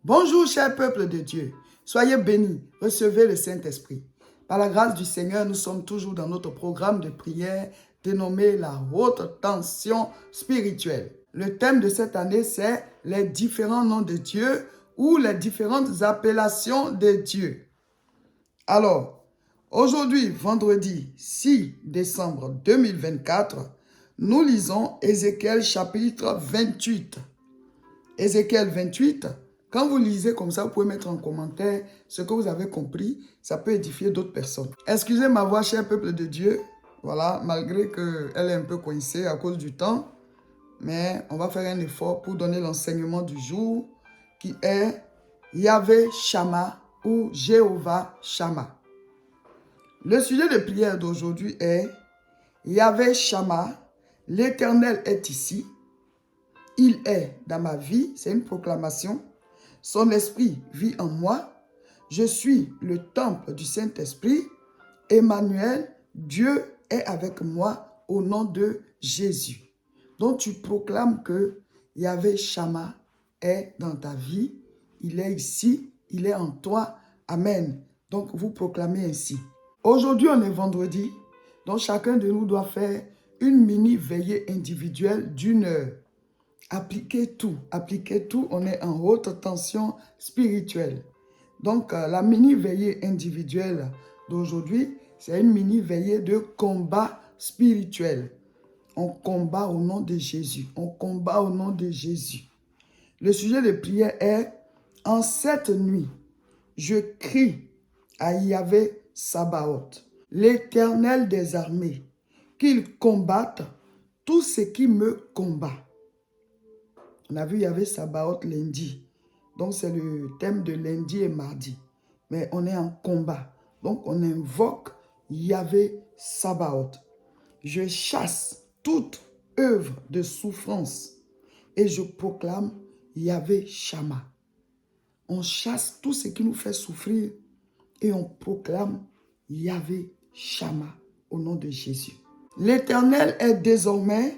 Bonjour, cher peuple de Dieu. Soyez bénis, recevez le Saint-Esprit. Par la grâce du Seigneur, nous sommes toujours dans notre programme de prière dénommé la haute tension spirituelle. Le thème de cette année, c'est les différents noms de Dieu ou les différentes appellations de Dieu. Alors, aujourd'hui, vendredi 6 décembre 2024, nous lisons Ézéchiel chapitre 28. Ézéchiel 28, quand vous lisez comme ça, vous pouvez mettre en commentaire ce que vous avez compris. Ça peut édifier d'autres personnes. Excusez ma voix, cher peuple de Dieu. Voilà, malgré qu'elle est un peu coincée à cause du temps. Mais on va faire un effort pour donner l'enseignement du jour qui est Yahvé Shammah ou Jéhovah Shammah. Le sujet de prière d'aujourd'hui est Yahvé Shammah, l'Éternel est ici. Il est dans ma vie, c'est une proclamation. Son esprit vit en moi. Je suis le temple du Saint-Esprit. Emmanuel, Dieu est avec moi au nom de Jésus. Donc tu proclames que Yahvé Shammah est dans ta vie. Il est ici, il est en toi. Amen. Donc vous proclamez ainsi. Aujourd'hui on est vendredi. Donc chacun de nous doit faire une mini veillée individuelle d'1 heure. Appliquez tout, on est en haute tension spirituelle. Donc, la mini-veillée individuelle d'aujourd'hui, c'est une mini-veillée de combat spirituel. On combat au nom de Jésus, on combat au nom de Jésus. Le sujet de prière est, en cette nuit, je crie à Yahvé Sabaoth, l'Éternel des armées, qu'il combatte tout ce qui me combat. On a vu, il y avait Sabaoth lundi. Donc, c'est le thème de lundi et mardi. Mais on est en combat. Donc, on invoque Yahvé Sabaoth. Je chasse toute œuvre de souffrance et je proclame Yahvé Shammah. On chasse tout ce qui nous fait souffrir et on proclame Yahvé Shammah au nom de Jésus. L'Éternel est désormais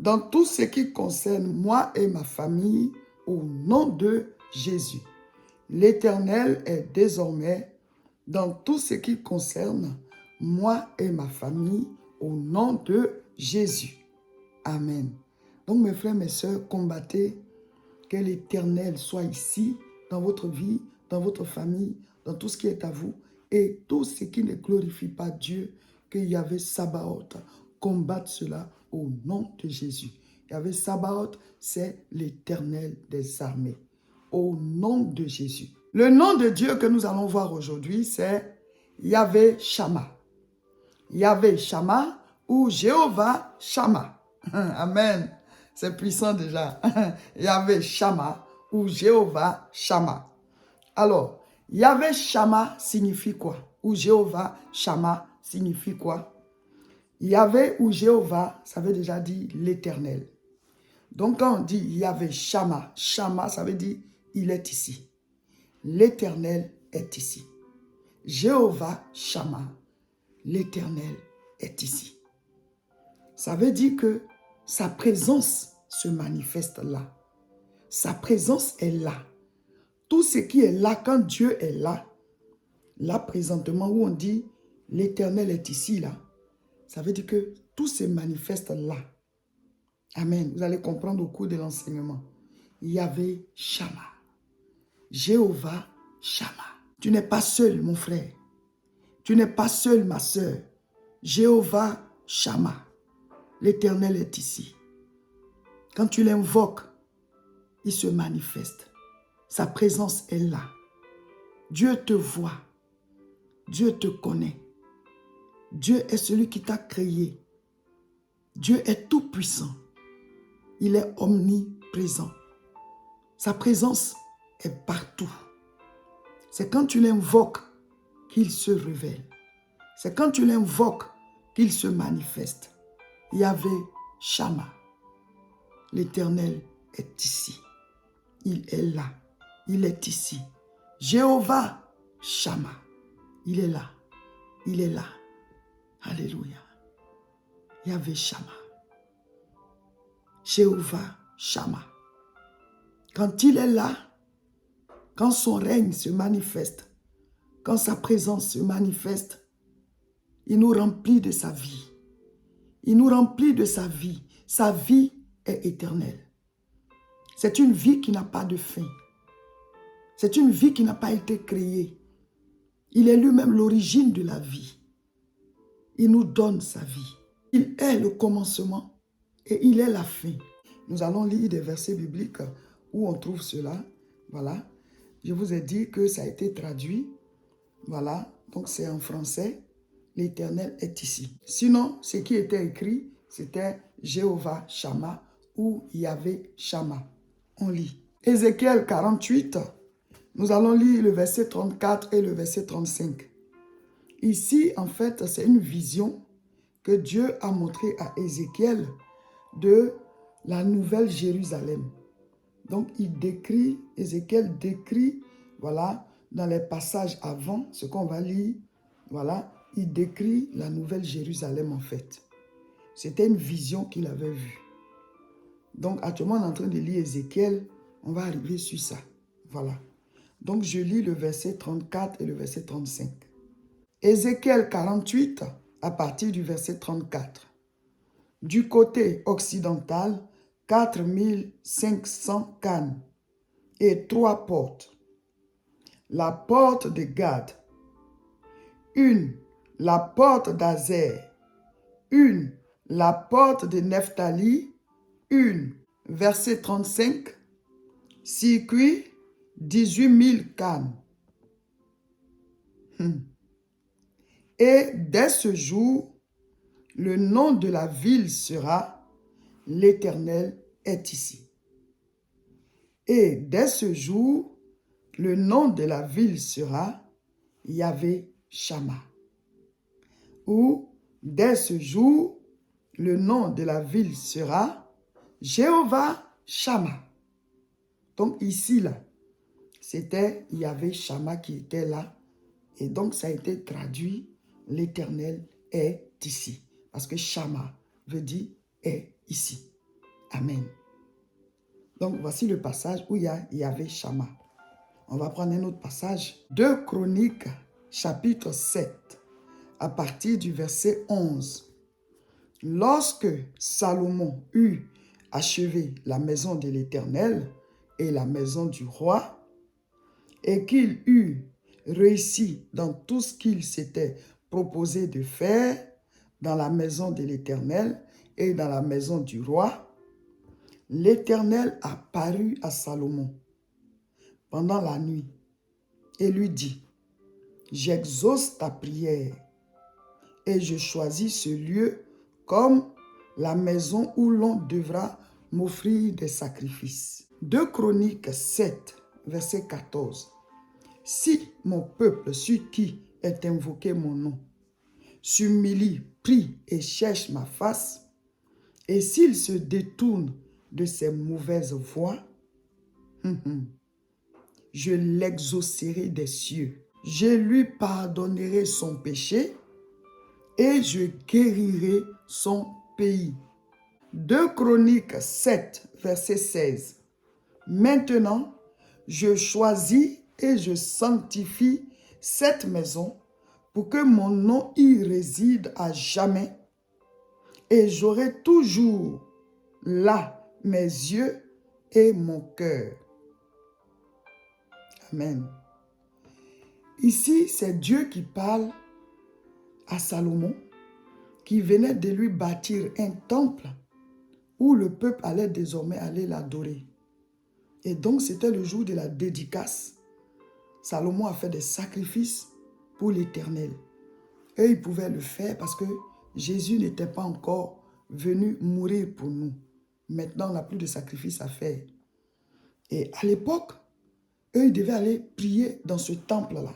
dans tout ce qui concerne moi et ma famille, au nom de Jésus. L'Éternel est désormais dans tout ce qui concerne moi et ma famille, au nom de Jésus. Amen. Donc mes frères, mes sœurs, combattez que l'Éternel soit ici, dans votre vie, dans votre famille, dans tout ce qui est à vous, et tout ce qui ne glorifie pas Dieu, que Yahvé Sabaoth combatte cela au nom de Jésus. Yahvé Sabaoth, c'est l'Éternel des armées. Au nom de Jésus. Le nom de Dieu que nous allons voir aujourd'hui, c'est Yahvé Shammah. Yahvé Shammah ou Jéhovah Shammah. Amen. C'est puissant déjà. Yahvé Shammah ou Jéhovah Shammah. Alors, Yahvé Shammah signifie quoi? Ou Jéhovah Shammah signifie quoi? Yahvé ou Jéhovah, ça veut déjà dire l'Éternel. Donc quand on dit Yahvé Shammah, Shammah, ça veut dire il est ici. L'Éternel est ici. Jéhovah Shammah, l'Éternel est ici. Ça veut dire que sa présence se manifeste là. Sa présence est là. Tout ce qui est là, quand Dieu est là, là présentement où on dit l'Éternel est ici là, ça veut dire que tout se manifeste là. Amen. Vous allez comprendre au cours de l'enseignement. Yahvé Shammah. Jéhovah Shammah. Tu n'es pas seul, mon frère. Tu n'es pas seul, ma soeur. Jéhovah Shammah. L'Éternel est ici. Quand tu l'invoques, il se manifeste. Sa présence est là. Dieu te voit. Dieu te connaît. Dieu est celui qui t'a créé. Dieu est tout puissant. Il est omniprésent. Sa présence est partout. C'est quand tu l'invoques qu'il se révèle. C'est quand tu l'invoques qu'il se manifeste. Yahvé Shammah. L'Éternel est ici. Il est là. Il est ici. Jéhovah Shammah. Il est là. Il est là. Alléluia. Yahvé Shammah. Jéhovah Shammah. Quand il est là, quand son règne se manifeste, quand sa présence se manifeste, il nous remplit de sa vie. Il nous remplit de sa vie. Sa vie est éternelle. C'est une vie qui n'a pas de fin. C'est une vie qui n'a pas été créée. Il est lui-même l'origine de la vie. Il nous donne sa vie. Il est le commencement et il est la fin. Nous allons lire des versets bibliques où on trouve cela. Voilà. Je vous ai dit que ça a été traduit. Voilà. Donc c'est en français. L'Éternel est ici. Sinon, ce qui était écrit, c'était Jéhovah Shammah ou Yahvé Shammah. On lit. Ézéchiel 48, nous allons lire le verset 34 et le verset 35. Ici, en fait, c'est une vision que Dieu a montrée à Ézéchiel de la nouvelle Jérusalem. Donc, Ézéchiel décrit, voilà, dans les passages avant, ce qu'on va lire, voilà, il décrit la nouvelle Jérusalem en fait. C'était une vision qu'il avait vue. Donc, actuellement, on est en train de lire Ézéchiel, on va arriver sur ça. Voilà. Donc, je lis le verset 34 et le verset 35. Ézéchiel 48, à partir du verset 34. Du côté occidental, 4500 cannes et 3 portes. La porte de Gad, une, la porte d'Azer, une, la porte de Nephtali, une. Verset 35, circuit 18 000 cannes. Et dès ce jour, le nom de la ville sera l'Éternel est ici. Et dès ce jour, le nom de la ville sera Yahvé Shammah. Ou dès ce jour, le nom de la ville sera Jéhovah Shammah. Donc ici, là, c'était Yahvé Shammah qui était là. Et donc ça a été traduit, l'Éternel est ici. Parce que Shammah veut dire est ici. Amen. Donc voici le passage où il y a Yahvé Shammah. On va prendre un autre passage. 2 Chroniques, chapitre 7, à partir du verset 11. Lorsque Salomon eut achevé la maison de l'Éternel et la maison du roi, et qu'il eut réussi dans tout ce qu'il s'était proposé de faire dans la maison de l'Éternel et dans la maison du roi, l'Éternel apparut à Salomon pendant la nuit et lui dit, « J'exauce ta prière et je choisis ce lieu comme la maison où l'on devra m'offrir des sacrifices. » 2 Chroniques 7, verset 14. « Si mon peuple sur qui est invoqué mon nom s'humilie, prie et cherche ma face, et s'il se détourne de ses mauvaises voies, je l'exaucerai des cieux. Je lui pardonnerai son péché et je guérirai son pays. » 2 Chroniques 7, verset 16. « Maintenant, je choisis et je sanctifie cette maison pour que mon nom y réside à jamais et j'aurai toujours là mes yeux et mon cœur. » Amen. Ici, c'est Dieu qui parle à Salomon, qui venait de lui bâtir un temple où le peuple allait désormais aller l'adorer. Et donc, c'était le jour de la dédicace. Salomon a fait des sacrifices pour l'Éternel. Et il pouvait le faire parce que Jésus n'était pas encore venu mourir pour nous. Maintenant, on n'a plus de sacrifices à faire. Et à l'époque, eux, ils devaient aller prier dans ce temple-là.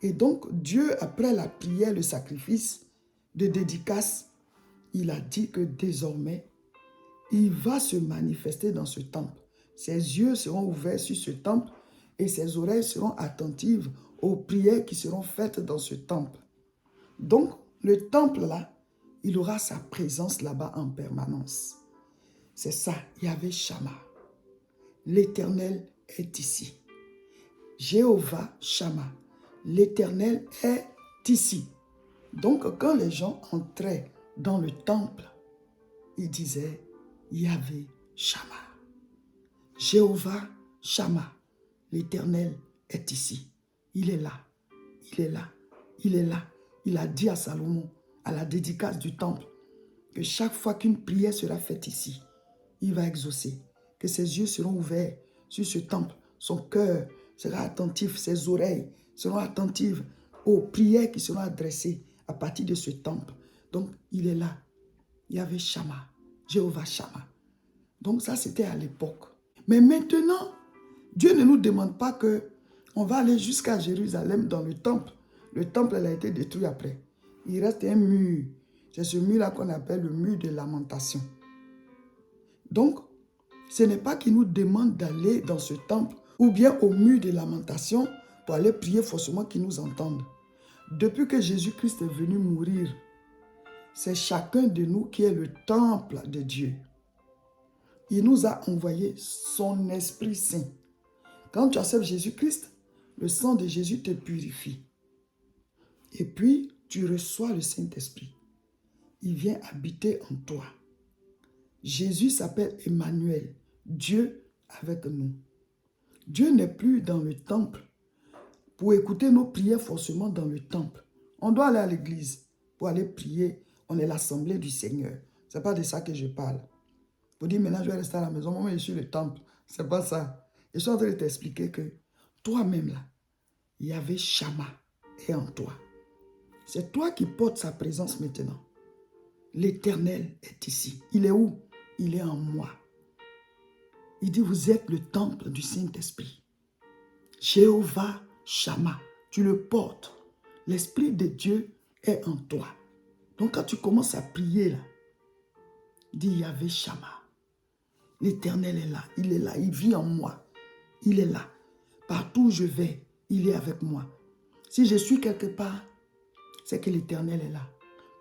Et donc, Dieu, après la prière, le sacrifice de dédicace, il a dit que désormais, il va se manifester dans ce temple. Ses yeux seront ouverts sur ce temple et ses oreilles seront attentives aux prières qui seront faites dans ce temple. Donc, le temple-là, il aura sa présence là-bas en permanence. C'est ça, Yahvé Shammah. L'Éternel est ici. Jéhovah Shammah. L'Éternel est ici. Donc, quand les gens entraient dans le temple, ils disaient Yahvé Shammah. Jéhovah Shammah. L'Éternel est ici. Il est là. Il est là. Il est là. Il a dit à Salomon, à la dédicace du temple, que chaque fois qu'une prière sera faite ici, il va exaucer. Que ses yeux seront ouverts sur ce temple. Son cœur sera attentif. Ses oreilles seront attentives aux prières qui seront adressées à partir de ce temple. Donc, il est là. Yahvé Shammah. Jéhovah Shammah. Donc, ça, c'était à l'époque. Mais maintenant, Dieu ne nous demande pas que on va aller jusqu'à Jérusalem dans le temple. Le temple, elle a été détruit après. Il reste un mur. C'est ce mur-là qu'on appelle le mur de lamentation. Donc, ce n'est pas qu'il nous demande d'aller dans ce temple ou bien au mur de lamentation pour aller prier forcément qu'ils nous entendent. Depuis que Jésus-Christ est venu mourir, c'est chacun de nous qui est le temple de Dieu. Il nous a envoyé son Esprit Saint. Quand tu acceptes Jésus-Christ, le sang de Jésus te purifie. Et puis, tu reçois le Saint-Esprit. Il vient habiter en toi. Jésus s'appelle Emmanuel, Dieu avec nous. Dieu n'est plus dans le temple pour écouter nos prières forcément dans le temple. On doit aller à l'église pour aller prier. On est l'assemblée du Seigneur. Ce n'est pas de ça que je parle. Pour dire maintenant je vais rester à la maison, moi je suis le temple. Ce n'est pas ça. Je suis en train de t'expliquer que toi-même là, Yahvé Shammah est en toi. C'est toi qui portes sa présence maintenant. L'Éternel est ici. Il est où? Il est en moi. Il dit, vous êtes le temple du Saint-Esprit. Jéhovah Shammah, tu le portes. L'Esprit de Dieu est en toi. Donc quand tu commences à prier là, dis Yahvé Shammah. L'Éternel est là, il vit en moi. Il est là. Partout où je vais, il est avec moi. Si je suis quelque part, c'est que l'Éternel est là.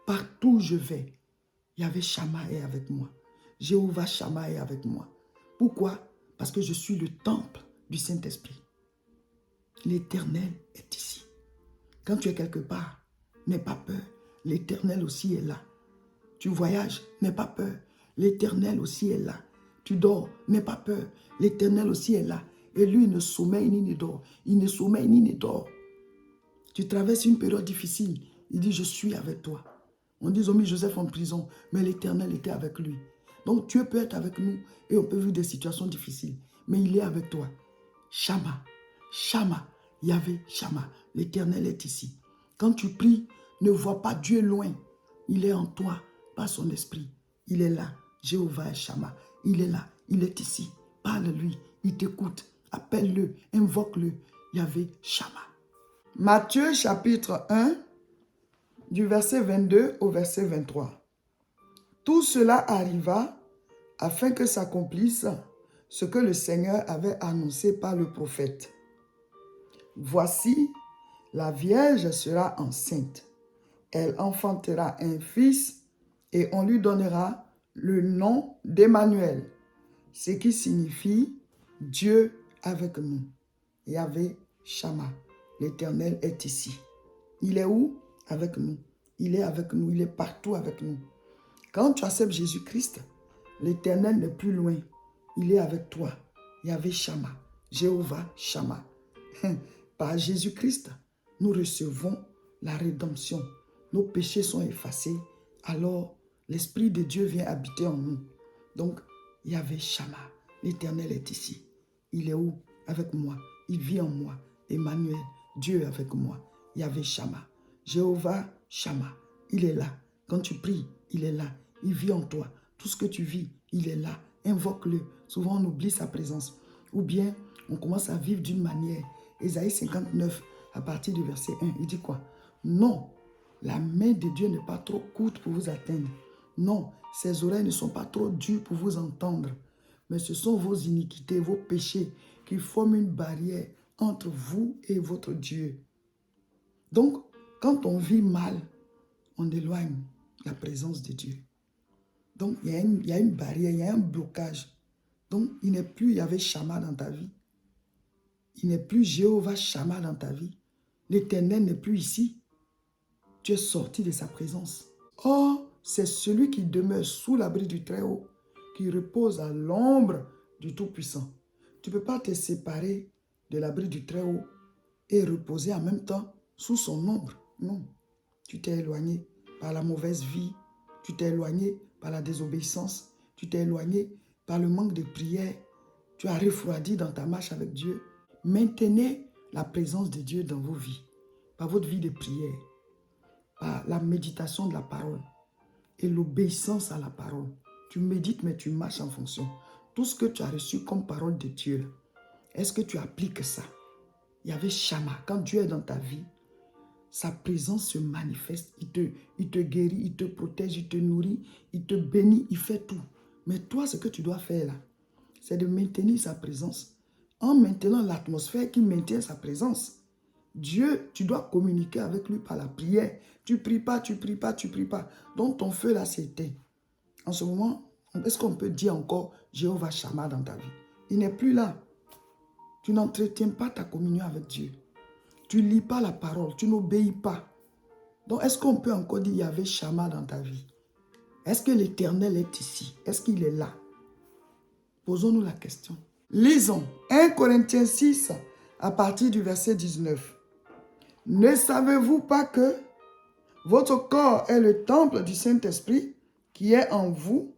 Partout où je vais, Yahvé Shammah est avec moi. Jéhovah Shammah est avec moi. Pourquoi? Parce que je suis le temple du Saint-Esprit. L'Éternel est ici. Quand tu es quelque part, n'aie pas peur. L'Éternel aussi est là. Tu voyages, n'aie pas peur. L'Éternel aussi est là. Tu dors, n'aie pas peur. L'Éternel aussi est là. Et lui, il ne sommeille ni ne dort. Il ne sommeille ni ne dort. Tu traverses une période difficile. Il dit, je suis avec toi. On dit, ils ont mis Joseph en prison, mais l'Éternel était avec lui. Donc Dieu peut être avec nous et on peut vivre des situations difficiles. Mais il est avec toi. Shammah, Shammah, Yahvé Shammah. L'Éternel est ici. Quand tu pries, ne vois pas Dieu loin. Il est en toi, par son esprit. Il est là. Jéhovah Shammah. Il est là. Il est ici. Parle-lui. Il t'écoute. Appelle-le. Invoque-le. Yahvé Shammah. Matthieu chapitre 1, du verset 22 au verset 23. Tout cela arriva afin que s'accomplisse ce que le Seigneur avait annoncé par le prophète. Voici, la Vierge sera enceinte. Elle enfantera un fils et on lui donnera le nom d'Emmanuel, ce qui signifie Dieu avec nous. Yahvé Shammah, l'Éternel est ici. Il est où? Avec nous. Il est avec nous, il est partout avec nous. Quand tu acceptes Jésus-Christ, l'Éternel n'est plus loin. Il est avec toi. Yahvé Shammah, Jéhovah Shammah. Par Jésus-Christ, nous recevons la rédemption. Nos péchés sont effacés. Alors, l'Esprit de Dieu vient habiter en nous. Donc, Yahvé Shammah, l'Éternel est ici. Il est où? Avec moi. Il vit en moi. Emmanuel, Dieu est avec moi. Yahvé Shammah. Jéhovah Shammah, il est là. Quand tu pries, il est là. Il vit en toi. Tout ce que tu vis, il est là. Invoque-le. Souvent, on oublie sa présence. Ou bien, on commence à vivre d'une manière. Ésaïe 59, à partir du verset 1, il dit quoi? Non, la main de Dieu n'est pas trop courte pour vous atteindre. Non, ses oreilles ne sont pas trop dures pour vous entendre. Mais ce sont vos iniquités, vos péchés qui forment une barrière entre vous et votre Dieu. Donc, quand on vit mal, on éloigne la présence de Dieu. Donc, il y a une barrière, il y a un blocage. Donc, il n'est plus Yahvé Shammah dans ta vie. Il n'est plus Jéhovah Shammah dans ta vie. L'Éternel n'est plus ici. Tu es sorti de sa présence. Or, c'est celui qui demeure sous l'abri du Très-Haut, qui repose à l'ombre du Tout-Puissant. Tu ne peux pas te séparer de l'abri du Très-Haut et reposer en même temps sous son ombre. Non. Tu t'es éloigné par la mauvaise vie. Tu t'es éloigné par la désobéissance. Tu t'es éloigné par le manque de prière. Tu as refroidi dans ta marche avec Dieu. Maintenez la présence de Dieu dans vos vies, par votre vie de prière, par la méditation de la parole et l'obéissance à la parole. Tu médites, mais tu marches en fonction. Tout ce que tu as reçu comme parole de Dieu, est-ce que tu appliques ça? Il y avait Shammah. Quand Dieu est dans ta vie, sa présence se manifeste. Il te guérit, il te protège, il te nourrit, il te bénit, il fait tout. Mais toi, ce que tu dois faire là, c'est de maintenir sa présence en maintenant l'atmosphère qui maintient sa présence. Dieu, tu dois communiquer avec lui par la prière. Tu pries pas, tu pries pas, tu pries pas. Donc ton feu là s'éteint. En ce moment, est-ce qu'on peut dire encore Jéhovah Shammah dans ta vie? Il n'est plus là. Tu n'entretiens pas ta communion avec Dieu. Tu ne lis pas la parole, tu n'obéis pas. Donc est-ce qu'on peut encore dire Yahvé Shammah dans ta vie? Est-ce que l'Éternel est ici? Est-ce qu'il est là? Posons-nous la question. Lisons 1 Corinthiens 6 à partir du verset 19. Ne savez-vous pas que votre corps est le temple du Saint-Esprit qui est en vous,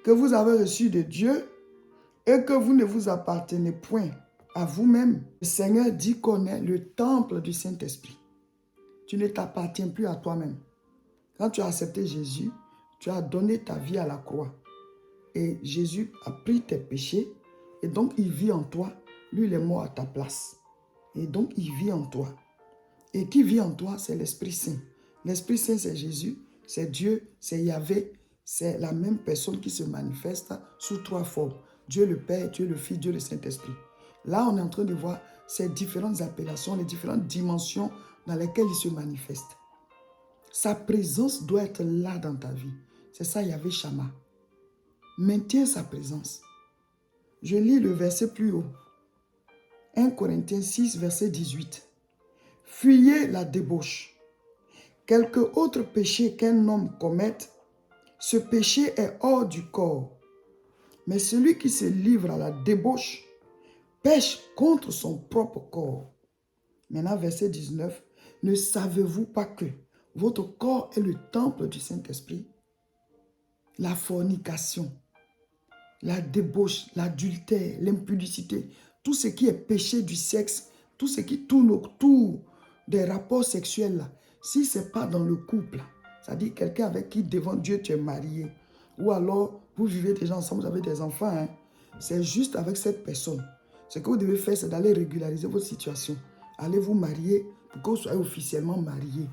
que vous avez reçu de Dieu et que vous ne vous appartenez point à vous-même? Le Seigneur dit qu'on est le temple du Saint-Esprit. Tu ne t'appartiens plus à toi-même. Quand tu as accepté Jésus, tu as donné ta vie à la croix. Et Jésus a pris tes péchés et donc il vit en toi. Lui, il est mort à ta place. Et donc il vit en toi. Et qui vit en toi, c'est l'Esprit Saint. L'Esprit Saint, c'est Jésus, c'est Dieu, c'est Yahvé. C'est la même personne qui se manifeste sous trois formes. Dieu le Père, Dieu le Fils, Dieu le Saint-Esprit. Là, on est en train de voir ces différentes appellations, les différentes dimensions dans lesquelles il se manifeste. Sa présence doit être là dans ta vie. C'est ça, Yahvé Shammah. Maintiens sa présence. Je lis le verset plus haut. 1 Corinthiens 6, verset 18. Fuyez la débauche. Quelque autre péché qu'un homme commette, ce péché est hors du corps. Mais celui qui se livre à la débauche pêche contre son propre corps. Maintenant, verset 19. Ne savez-vous pas que votre corps est le temple du Saint-Esprit? La fornication, la débauche, l'adultère, l'impudicité, tout ce qui est péché du sexe, tout ce qui tourne autour des rapports sexuels, là, si ce n'est pas dans le couple, c'est-à-dire quelqu'un avec qui devant Dieu tu es marié, ou alors vous vivez déjà ensemble, vous avez des enfants, hein, c'est juste avec cette personne. Ce que vous devez faire, c'est d'aller régulariser votre situation. Allez vous marier pour que vous soyez officiellement marié.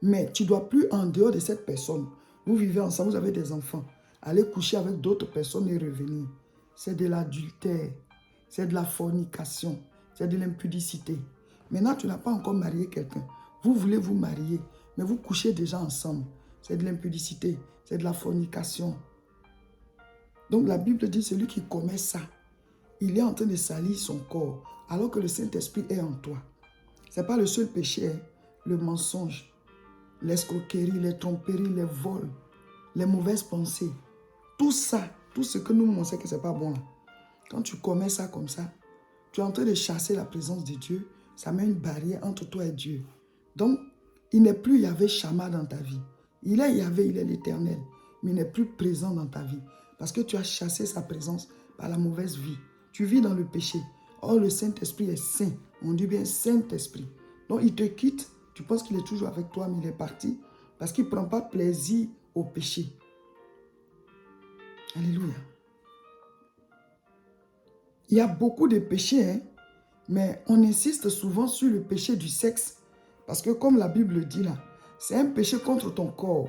Mais tu ne dois plus en dehors de cette personne. Vous vivez ensemble, vous avez des enfants. Aller coucher avec d'autres personnes et revenir. C'est de l'adultère. C'est de la fornication. C'est de l'impudicité. Maintenant, tu n'as pas encore marié quelqu'un. Vous voulez vous marier, mais vous couchez déjà ensemble. C'est de l'impudicité. C'est de la fornication. Donc la Bible dit, celui qui commet ça, il est en train de salir son corps, alors que le Saint-Esprit est en toi. Ce n'est pas le seul péché, hein. Le mensonge, l'escroquerie, les tromperies, les vols, les mauvaises pensées. Tout ça, tout ce que nous, on sait que ce n'est pas bon. Là. Quand tu commets ça comme ça, tu es en train de chasser la présence de Dieu. Ça met une barrière entre toi et Dieu. Donc, il n'est plus Yahvé Shammah dans ta vie. Il est Yahvé, il est l'Éternel, mais il n'est plus présent dans ta vie. Parce que tu as chassé sa présence par la mauvaise vie. Tu vis dans le péché. Or, le Saint-Esprit est saint. On dit bien Saint-Esprit. Donc, il te quitte. Tu penses qu'il est toujours avec toi, mais il est parti. Parce qu'il ne prend pas plaisir au péché. Alléluia. Il y a beaucoup de péchés, hein, mais on insiste souvent sur le péché du sexe. Parce que comme la Bible dit là, c'est un péché contre ton corps.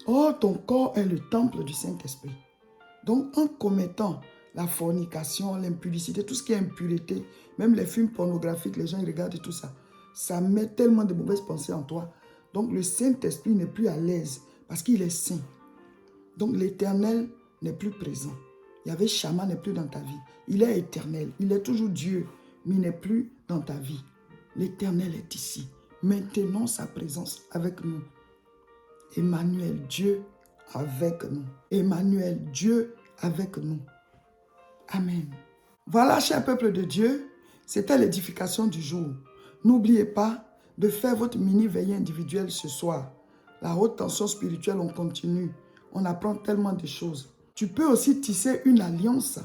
Or, ton corps est le temple du Saint-Esprit. Donc, en commettant la fornication, l'impudicité, tout ce qui est impureté, même les films pornographiques, les gens ils regardent et tout ça, ça met tellement de mauvaises pensées en toi. Donc, le Saint-Esprit n'est plus à l'aise parce qu'il est saint. Donc, l'Éternel n'est plus présent. Yahvé Shammah n'est plus dans ta vie. Il est éternel. Il est toujours Dieu, mais il n'est plus dans ta vie. L'Éternel est ici. Maintenons sa présence avec nous. Emmanuel, Dieu avec nous. Emmanuel, Dieu avec nous. Amen. Voilà, cher peuple de Dieu, c'était l'édification du jour. N'oubliez pas de faire votre mini-veillée individuelle ce soir. La haute tension spirituelle, on continue. On apprend tellement de choses. Tu peux aussi tisser une alliance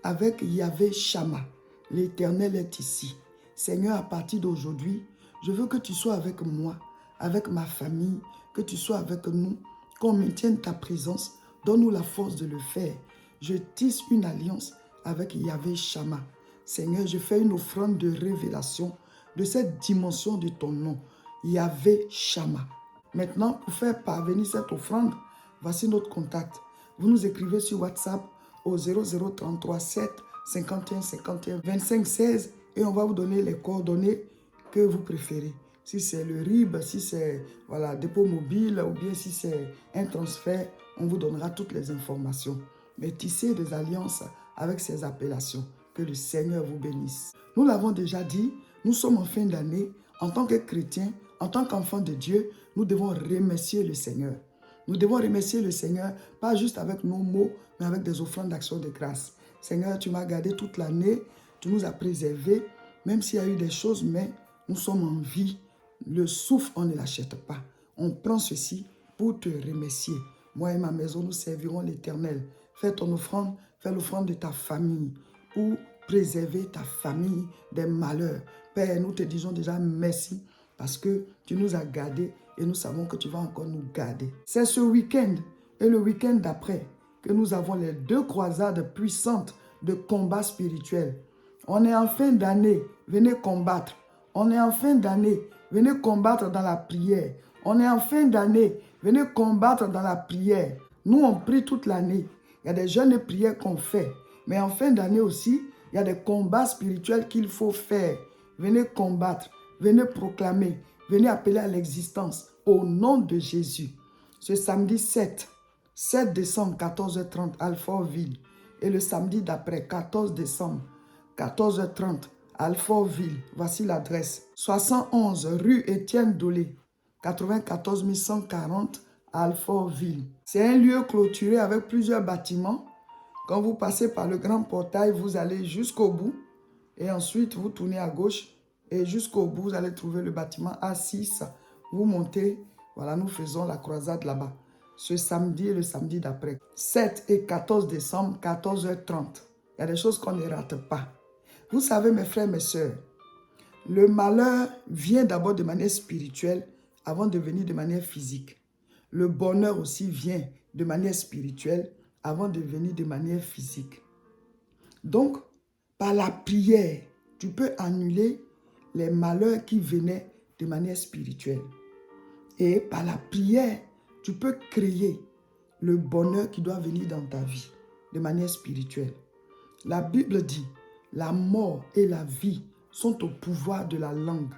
avec Yahvé Shammah. L'Éternel est ici. Seigneur, à partir d'aujourd'hui, je veux que tu sois avec moi, avec ma famille, que tu sois avec nous, qu'on maintienne ta présence. Donne-nous la force de le faire. Je tisse une alliance avec Yahvé Shammah. Seigneur, je fais une offrande de révélation de cette dimension de ton nom, Yahvé Shammah. Maintenant, pour faire parvenir cette offrande, voici notre contact. Vous nous écrivez sur WhatsApp au 0033 7 51 51 25 16 et on va vous donner les coordonnées que vous préférez. Si c'est le RIB, si c'est dépôt mobile ou bien si c'est un transfert, on vous donnera toutes les informations. Mais tissez des alliances avec ces appellations. Que le Seigneur vous bénisse. Nous l'avons déjà dit, nous sommes en fin d'année. En tant que chrétiens, en tant qu'enfants de Dieu, nous devons remercier le Seigneur. Nous devons remercier le Seigneur, pas juste avec nos mots, mais avec des offrandes d'action de grâce. Seigneur, tu m'as gardé toute l'année, tu nous as préservés, même s'il y a eu des choses, mais nous sommes en vie. Le souffle, on ne l'achète pas. On prend ceci pour te remercier. Moi et ma maison, nous servirons l'Éternel. Fais ton offrande, fais l'offrande de ta famille pour préserver ta famille des malheurs. Père, nous te disons déjà merci parce que tu nous as gardés et nous savons que tu vas encore nous garder. C'est ce week-end et le week-end d'après que nous avons les 2 croisades puissantes de combat spirituel. On est en fin d'année, venez combattre. On est en fin d'année, venez combattre dans la prière. On est en fin d'année, venez combattre dans la prière. Nous, on prie toute l'année. Il y a des jeûnes prières qu'on fait. Mais en fin d'année aussi, il y a des combats spirituels qu'il faut faire. Venez combattre, venez proclamer, venez appeler à l'existence au nom de Jésus. Ce samedi 7 décembre, 14h30, Alfortville. Et le samedi d'après, 14 décembre, 14h30, Alfortville. Voici l'adresse. 71 rue Étienne Dolé, 94 140, Alfortville. C'est un lieu clôturé avec plusieurs bâtiments. Quand vous passez par le grand portail, vous allez jusqu'au bout. Et ensuite, vous tournez à gauche. Et jusqu'au bout, vous allez trouver le bâtiment A6. Vous montez. Voilà, nous faisons la croisade là-bas. Ce samedi et le samedi d'après. 7 et 14 décembre, 14h30. Il y a des choses qu'on ne rate pas. Vous savez, mes frères, mes sœurs, le malheur vient d'abord de manière spirituelle avant de venir de manière physique. Le bonheur aussi vient de manière spirituelle avant de venir de manière physique. Donc, par la prière, tu peux annuler les malheurs qui venaient de manière spirituelle. Et par la prière, tu peux créer le bonheur qui doit venir dans ta vie de manière spirituelle. La Bible dit, la mort et la vie sont au pouvoir de la langue.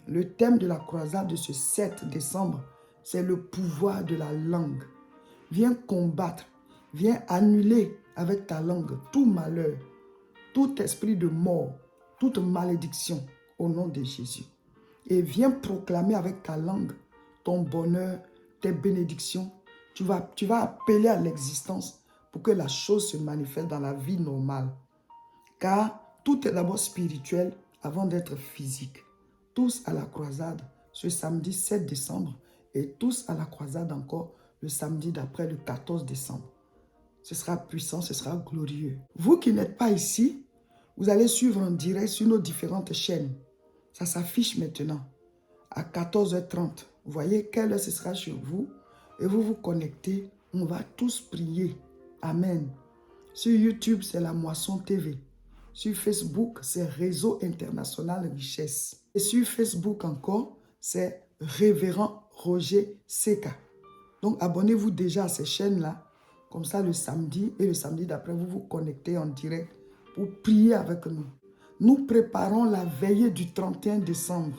Le thème de la croisade de ce 7 décembre, c'est le pouvoir de la langue. Viens combattre, viens annuler avec ta langue tout malheur, tout esprit de mort, toute malédiction au nom de Jésus. Et viens proclamer avec ta langue ton bonheur, tes bénédictions. Tu vas appeler à l'existence pour que la chose se manifeste dans la vie normale. Car tout est d'abord spirituel avant d'être physique. Tous à la croisade ce samedi 7 décembre et tous à la croisade encore le samedi d'après le 14 décembre. Ce sera puissant, ce sera glorieux. Vous qui n'êtes pas ici, vous allez suivre en direct sur nos différentes chaînes. Ça s'affiche maintenant à 14h30. Vous voyez quelle heure ce sera chez vous et vous vous connectez. On va tous prier. Amen. Sur YouTube, c'est la Moisson TV. Sur Facebook, c'est Réseau International Richesse. Et sur Facebook encore, c'est Révérend Roger Seka. Donc, abonnez-vous déjà à ces chaînes-là. Comme ça, le samedi et le samedi d'après, vous vous connectez en direct pour prier avec nous. Nous préparons la veillée du 31 décembre.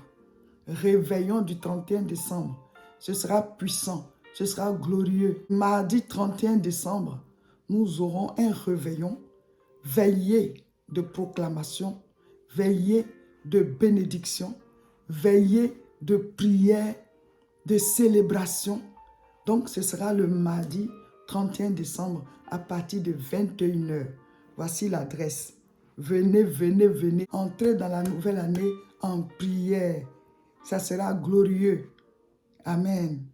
Réveillon du 31 décembre. Ce sera puissant, ce sera glorieux. Mardi 31 décembre, nous aurons un réveillon, veillée de proclamation, veillée de bénédiction, veillée de prière, de célébration. Donc, ce sera le mardi 31 décembre à partir de 21 h. Voici l'adresse. Venez, venez, venez. Entrez dans la nouvelle année en prière. Ça sera glorieux. Amen.